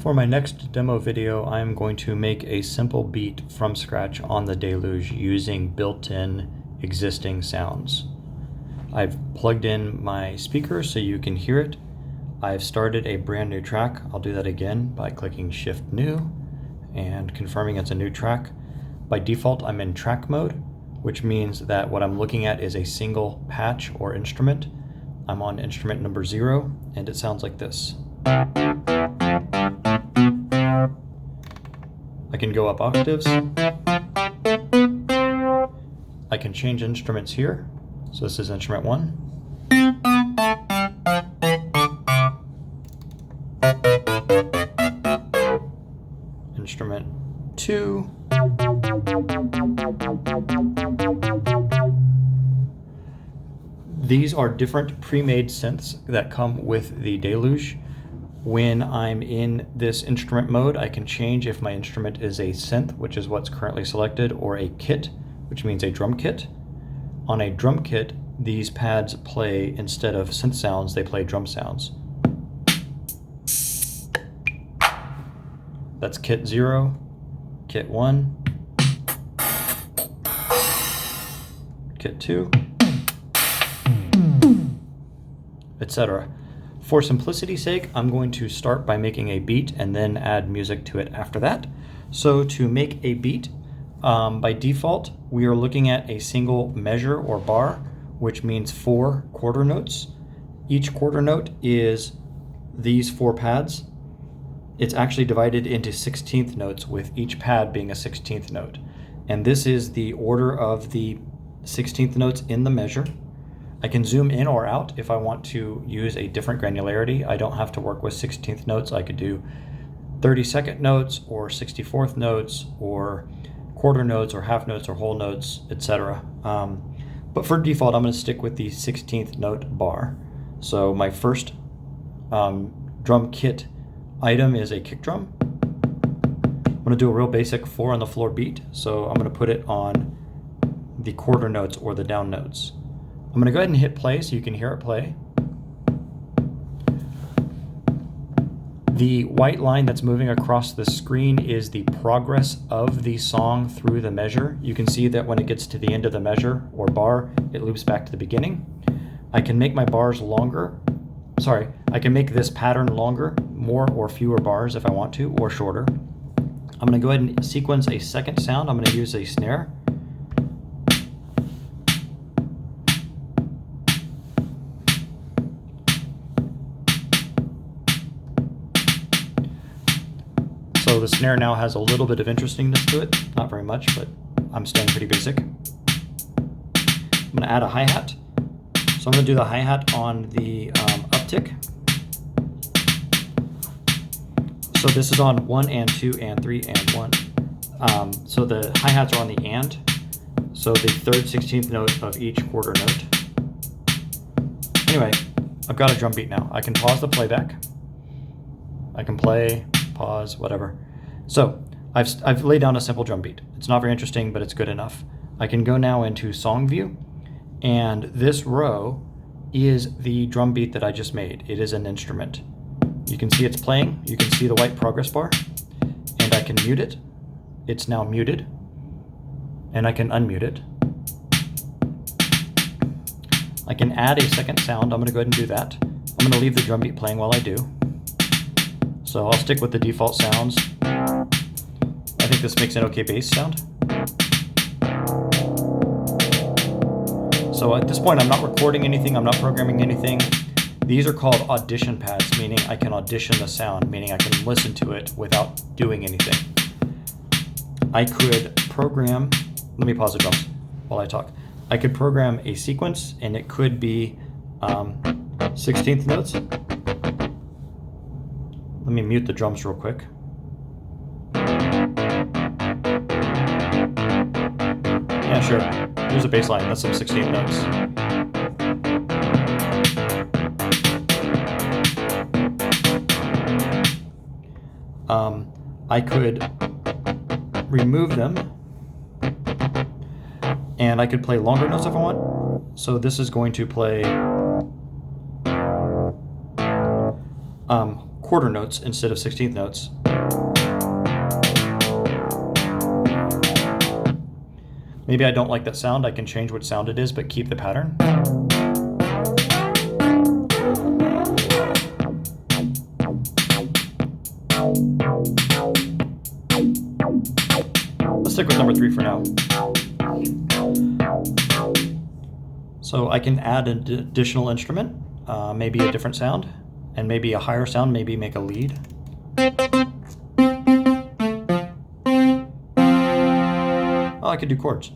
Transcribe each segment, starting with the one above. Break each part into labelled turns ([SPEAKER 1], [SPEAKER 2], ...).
[SPEAKER 1] For my next demo video, I'm going to make a simple beat from scratch on the Deluge using built-in existing sounds. I've plugged in my speaker so you can hear it. I've started a brand new track. I'll do that again by clicking Shift New and confirming it's a new track. By default, I'm in track mode, which means that what I'm looking at is a single patch or instrument. I'm on instrument number 0, and it sounds like this. I can go up octaves. I can change instruments here. So this is instrument 1. Instrument 2. These are different pre-made synths that come with the Deluge. When I'm in this instrument mode, I can change if my instrument is a synth, which is what's currently selected, or a kit, which means a drum kit. On a drum kit, these pads play, instead of synth sounds, they play drum sounds. That's kit 0, kit 1, kit 2, etc. For simplicity's sake, I'm going to start by making a beat and then add music to it after that. So to make a beat, by default, we are looking at a single measure or bar, which means 4 quarter notes. Each quarter note is these 4 pads. It's actually divided into 16th notes, with each pad being a 16th note. And this is the order of the 16th notes in the measure. I can zoom in or out if I want to use a different granularity. I don't have to work with 16th notes. I could do 32nd notes or 64th notes or quarter notes or half notes or whole notes, etc. But for default, I'm going to stick with the 16th note bar. So my first drum kit item is a kick drum. I'm going to do a real basic 4 on the floor beat. So I'm going to put it on the quarter notes or the down notes. I'm going to go ahead and hit play so you can hear it play. The white line that's moving across the screen is the progress of the song through the measure. You can see that when it gets to the end of the measure or bar, it loops back to the beginning. I can make my bars longer. I can make this pattern longer, more or fewer bars if I want to, or shorter. I'm going to go ahead and sequence a second sound. I'm going to use a snare. So the snare now has a little bit of interestingness to it, not very much, but I'm staying pretty basic. I'm going to add a hi-hat. So I'm going to do the hi-hat on the uptick. So this is on 1 and 2 and 3 and 1. So the hi-hats are on the and. So the 3rd 16th note of each quarter note. Anyway, I've got a drum beat now. I can pause the playback. I can play, pause, whatever. So I've laid down a simple drum beat. It's not very interesting, but it's good enough. I can go now into song view, and this row is the drum beat that I just made. It is an instrument. You can see it's playing. You can see the white progress bar, and I can mute it. It's now muted, and I can unmute it. I can add a second sound. I'm going to go ahead and do that. I'm going to leave the drum beat playing while I do. So I'll stick with the default sounds. I think this makes an okay bass sound. So at this point, I'm not recording anything, I'm not programming anything. These are called audition pads, meaning I can audition the sound, meaning I can listen to it without doing anything. I could program, let me pause the drums while I talk. I could program a sequence, and it could be 16th notes. Let me mute the drums real quick. Yeah, sure. Here's a bass line. That's some 16 notes. I could remove them, and I could play longer notes if I want. So this is going to play quarter notes instead of 16th notes. Maybe I don't like that sound. I can change what sound it is, but keep the pattern. Let's stick with number 3 for now. So I can add an additional instrument, maybe a different sound, and maybe a higher sound, maybe make a lead. Oh, I could do chords.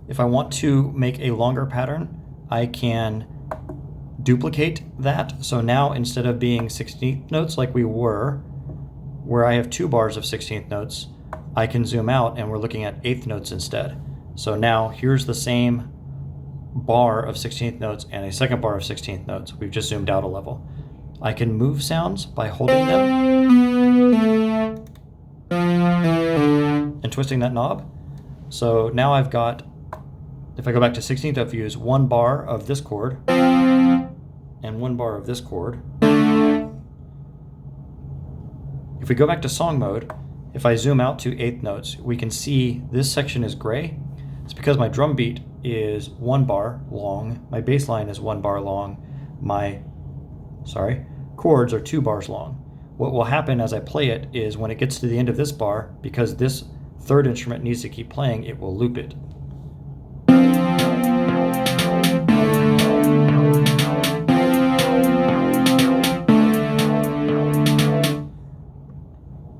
[SPEAKER 1] If I want to make a longer pattern, I can duplicate that. So now instead of being 16th notes like we were, where I have 2 bars of 16th notes, I can zoom out and we're looking at 8th notes instead. So now here's the same bar of 16th notes and a second bar of 16th notes. We've just zoomed out a level. I can move sounds by holding them and twisting that knob. So now I've got, if I go back to 16th note views, 1 bar of this chord and 1 bar of this chord. If we go back to song mode, if I zoom out to 8th notes, we can see this section is gray. It's because my drum beat is 1 bar long, my bass line is 1 bar long, my chords are 2 bars long. What will happen as I play it is when it gets to the end of this bar, because this third instrument needs to keep playing, it will loop it.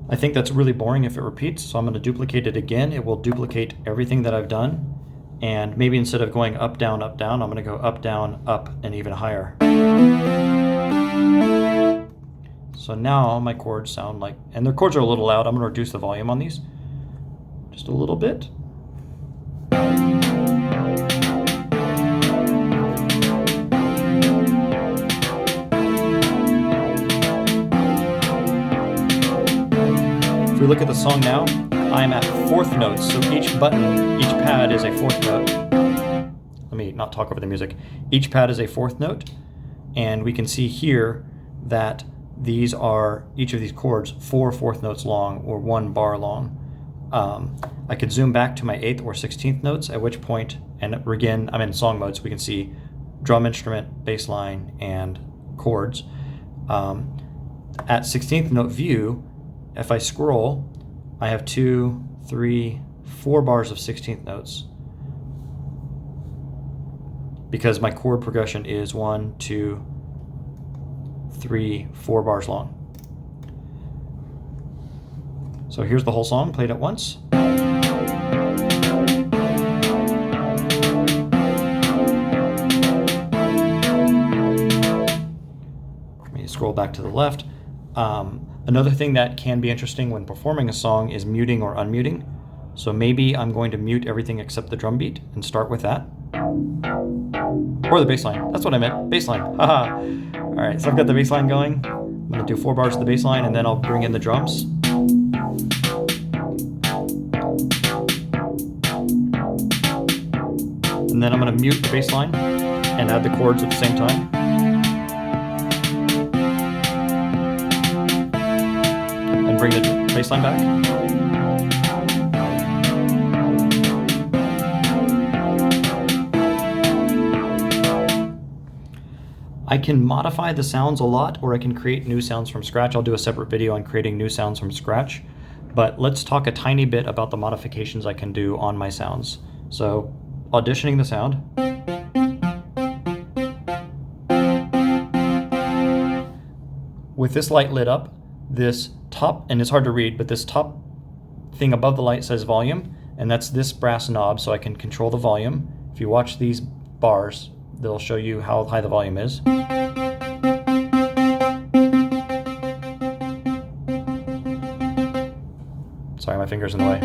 [SPEAKER 1] I think that's really boring if it repeats, so I'm going to duplicate it again. It will duplicate everything that I've done, and maybe instead of going up, down, I'm going to go up, down, up, and even higher. So now my chords sound like, and the chords are a little loud. I'm going to reduce the volume on these just a little bit. If we look at the song now, I'm at 4th notes, so each button, each pad is a 4th note. Let me not talk over the music. Each pad is a 4th note, and we can see here that these are, each of these chords, 4 4th notes long or 1 bar long. I could zoom back to my 8th or 16th notes, at which point, and again, I'm in song mode, so we can see drum instrument, bass line, and chords. At 16th note view, if I scroll, I have 2, 3, 4 bars of 16th notes because my chord progression is 1, 2, 3, 4 bars long. So here's the whole song played at once. Let me scroll back to the left. Another thing that can be interesting when performing a song is muting or unmuting. So maybe I'm going to mute everything except the drum beat and start with that. Or the bass line. That's what I meant. Bass line. Haha. All right, so I've got the bass line going. I'm going to do 4 bars of the bass line and then I'll bring in the drums. And then I'm going to mute the bass line and add the chords at the same time. And bring the bass line back. I can modify the sounds a lot, or I can create new sounds from scratch. I'll do a separate video on creating new sounds from scratch. But let's talk a tiny bit about the modifications I can do on my sounds. So, auditioning the sound. With this light lit up, this top, and it's hard to read, but this top thing above the light says volume, and that's this brass knob, so I can control the volume. If you watch these bars, they'll show you how high the volume is. Sorry, my finger's in the way.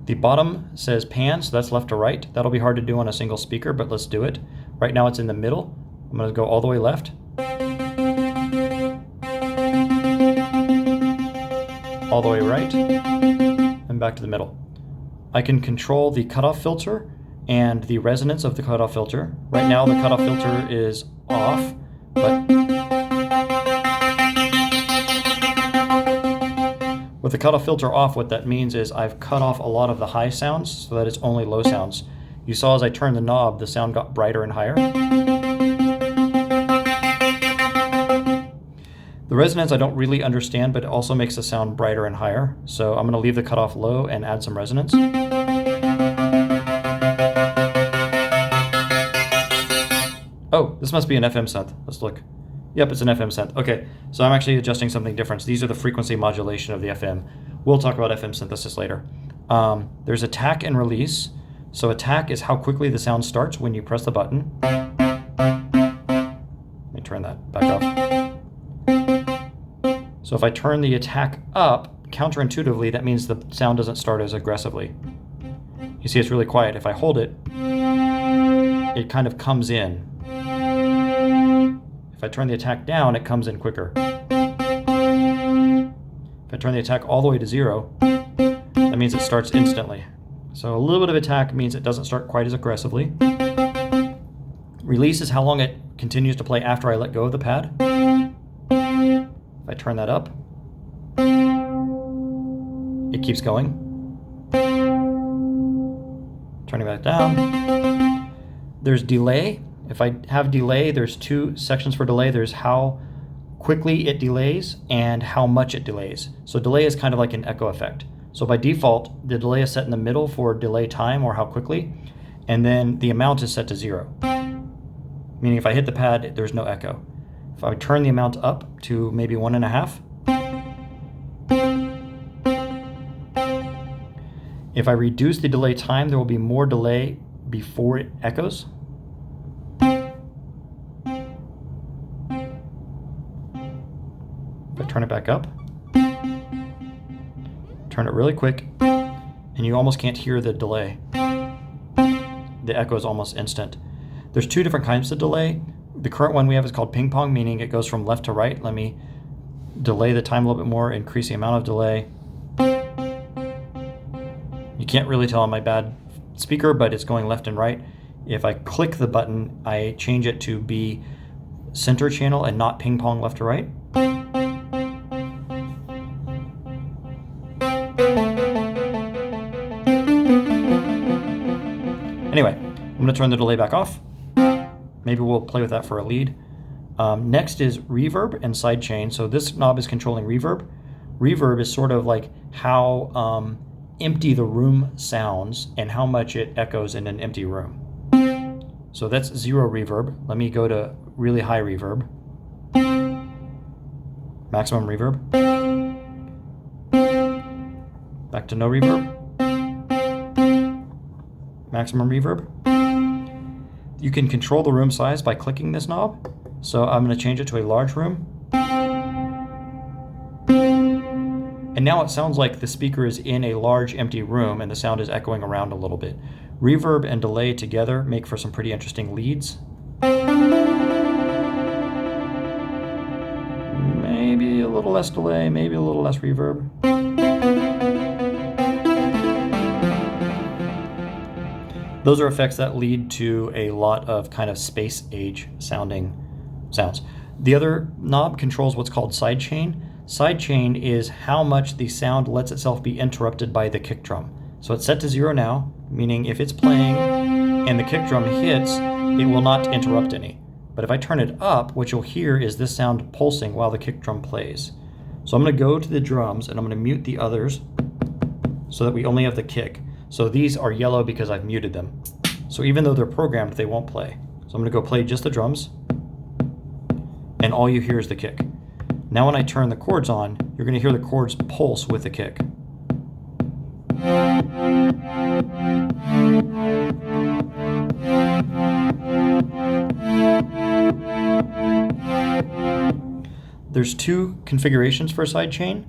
[SPEAKER 1] The bottom says pan, so that's left to right. That'll be hard to do on a single speaker, but let's do it. Right now it's in the middle. I'm going to go all the way left. All the way right. coming back to the middle. I can control the cutoff filter and the resonance of the cutoff filter. Right now the cutoff filter is off, but with the cutoff filter off, what that means is I've cut off a lot of the high sounds so that it's only low sounds. You saw as I turned the knob, the sound got brighter and higher. The resonance I don't really understand, but it also makes the sound brighter and higher. So I'm going to leave the cutoff low and add some resonance. Oh, this must be an FM synth. Let's look. Yep, it's an FM synth. Okay, so I'm actually adjusting something different. These are the frequency modulation of the FM. We'll talk about FM synthesis later. There's attack and release. So attack is how quickly the sound starts when you press the button. Let me turn that back off. So if I turn the attack up, counterintuitively, that means the sound doesn't start as aggressively. You see it's really quiet. If I hold it, it kind of comes in. If I turn the attack down, it comes in quicker. If I turn the attack all the way to 0, that means it starts instantly. So a little bit of attack means it doesn't start quite as aggressively. Release is how long it continues to play after I let go of the pad. If I turn that up, it keeps going. Turning that down. There's delay. If I have delay, there's two sections for delay. There's how quickly it delays and how much it delays. So delay is kind of like an echo effect. So by default, the delay is set in the middle for delay time or how quickly, and then the amount is set to 0. Meaning if I hit the pad, there's no echo. If I turn the amount up to maybe 1.5, if I reduce the delay time, there will be more delay before it echoes. If I turn it back up, turn it really quick, and you almost can't hear the delay. The echo is almost instant. There's two different kinds of delay. The current one we have is called ping pong, meaning it goes from left to right. Let me delay the time a little bit more, increase the amount of delay. You can't really tell on my bad speaker, but it's going left and right. If I click the button, I change it to be center channel and not ping pong left to right. Anyway, I'm going to turn the delay back off. Maybe we'll play with that for a lead. Next is reverb and sidechain. So this knob is controlling reverb. Reverb is sort of like how empty the room sounds and how much it echoes in an empty room. So that's 0 reverb. Let me go to really high reverb. Maximum reverb. Back to no reverb. Maximum reverb. You can control the room size by clicking this knob. So I'm going to change it to a large room. And now it sounds like the speaker is in a large empty room and the sound is echoing around a little bit. Reverb and delay together make for some pretty interesting leads. Maybe a little less delay, maybe a little less reverb. Those are effects that lead to a lot of kind of space age sounding sounds. The other knob controls what's called sidechain. Sidechain is how much the sound lets itself be interrupted by the kick drum. So it's set to 0 now, meaning if it's playing and the kick drum hits, it will not interrupt any. But if I turn it up, what you'll hear is this sound pulsing while the kick drum plays. So I'm going to go to the drums and I'm going to mute the others so that we only have the kick. So these are yellow because I've muted them. So even though they're programmed, they won't play. So I'm going to go play just the drums, and all you hear is the kick. Now when I turn the chords on, you're going to hear the chords pulse with the kick. There's two configurations for a sidechain.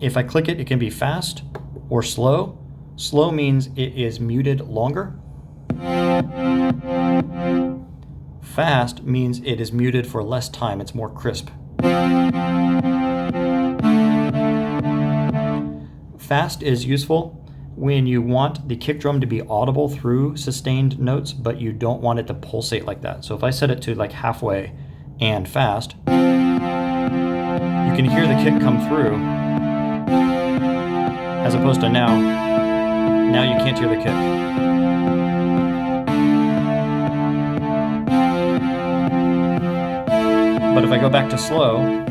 [SPEAKER 1] If I click it, it can be fast or slow. Slow means it is muted longer. Fast means it is muted for less time. It's more crisp. Fast is useful when you want the kick drum to be audible through sustained notes, but you don't want it to pulsate like that. So if I set it to like halfway and fast, you can hear the kick come through, as opposed to now you can't hear the kick. But if I go back to slow,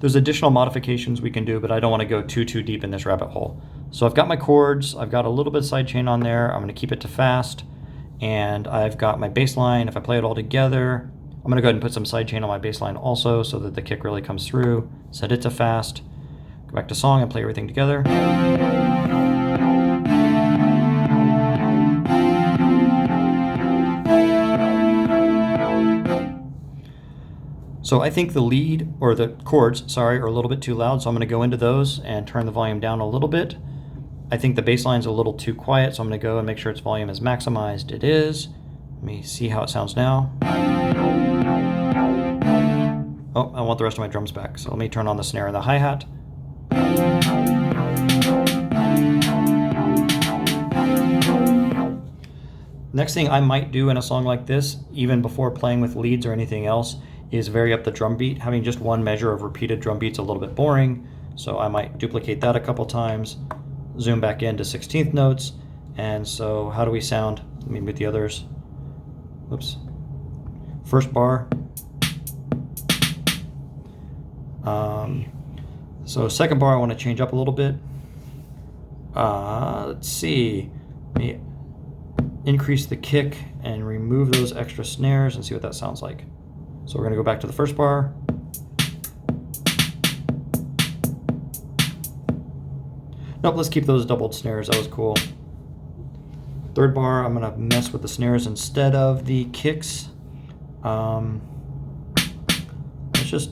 [SPEAKER 1] there's additional modifications we can do, but I don't want to go too deep in this rabbit hole. So I've got my chords, I've got a little bit of sidechain on there, I'm going to keep it to fast, and I've got my bass line. If I play it all together, I'm going to go ahead and put some sidechain on my bass line also so that the kick really comes through. Set it to fast, go back to song and play everything together. So I think the lead, or the chords, sorry, are a little bit too loud, so I'm going to go into those and turn the volume down a little bit. I think the bass line's a little too quiet, so I'm going to go and make sure its volume is maximized. It is. Let me see how it sounds now. Oh, I want the rest of my drums back, so let me turn on the snare and the hi-hat. Next thing I might do in a song like this, even before playing with leads or anything else, is vary up the drum beat. Having just one measure of repeated drum beats a little bit boring, so I might duplicate that a couple times, zoom back into 16th notes, and so how do we sound? Let me mute the others. Oops. First bar. So second bar I want to change up a little bit. Let's see. Let me increase the kick and remove those extra snares and see what that sounds like. So we're going to go back to the first bar. Nope, let's keep those doubled snares. That was cool. Third bar, I'm going to mess with the snares instead of the kicks. Let's just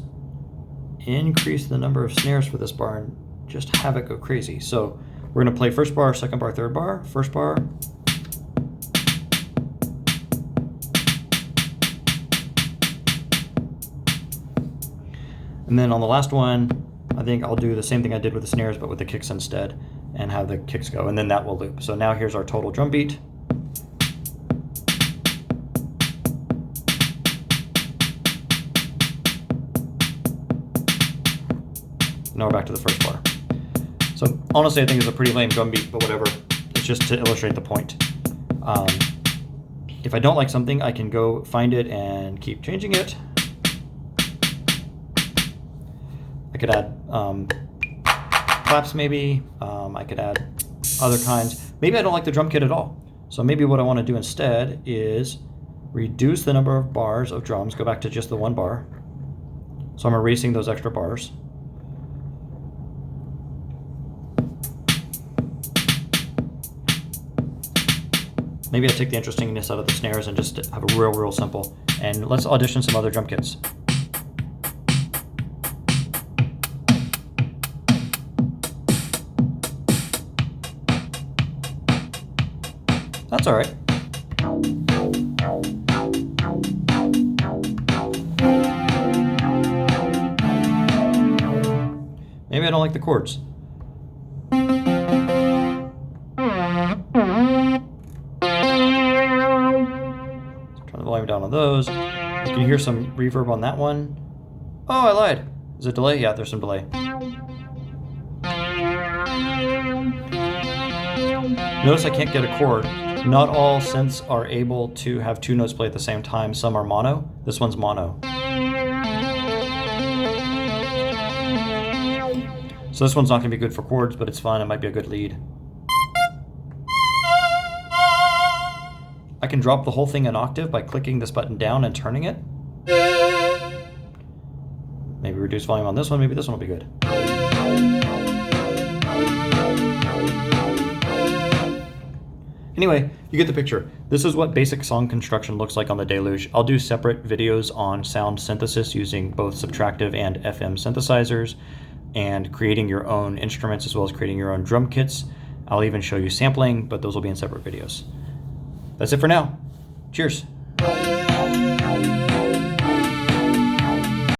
[SPEAKER 1] increase the number of snares for this bar and just have it go crazy. So we're going to play first bar, second bar, third bar, first bar. And then on the last one, I think I'll do the same thing I did with the snares, but with the kicks instead, and have the kicks go, and then that will loop. So now here's our total drum beat. Now we're back to the first bar. So honestly, I think it's a pretty lame drum beat, but whatever. It's just to illustrate the point. If I don't like something, I can go find it and keep changing it. I could add claps maybe, I could add other kinds. Maybe I don't like the drum kit at all. So maybe what I want to do instead is reduce the number of bars of drums, go back to just the one bar. So I'm erasing those extra bars. Maybe I take the interestingness out of the snares and just have a real simple. And let's audition some other drum kits. That's all right. Maybe I don't like the chords. Turn the volume down on those. You can hear some reverb on that one. Oh, I lied. Is it delay? Yeah, there's some delay. Notice I can't get a chord. Not all synths are able to have two notes play at the same time. Some are mono. This one's mono. So this one's not going to be good for chords, but it's fun. It might be a good lead. I can drop the whole thing an octave by clicking this button down and turning it. Maybe reduce volume on this one. Maybe this one will be good. Anyway, you get the picture. This is what basic song construction looks like on the Deluge. I'll do separate videos on sound synthesis using both subtractive and FM synthesizers and creating your own instruments as well as creating your own drum kits. I'll even show you sampling, but those will be in separate videos. That's it for now. Cheers.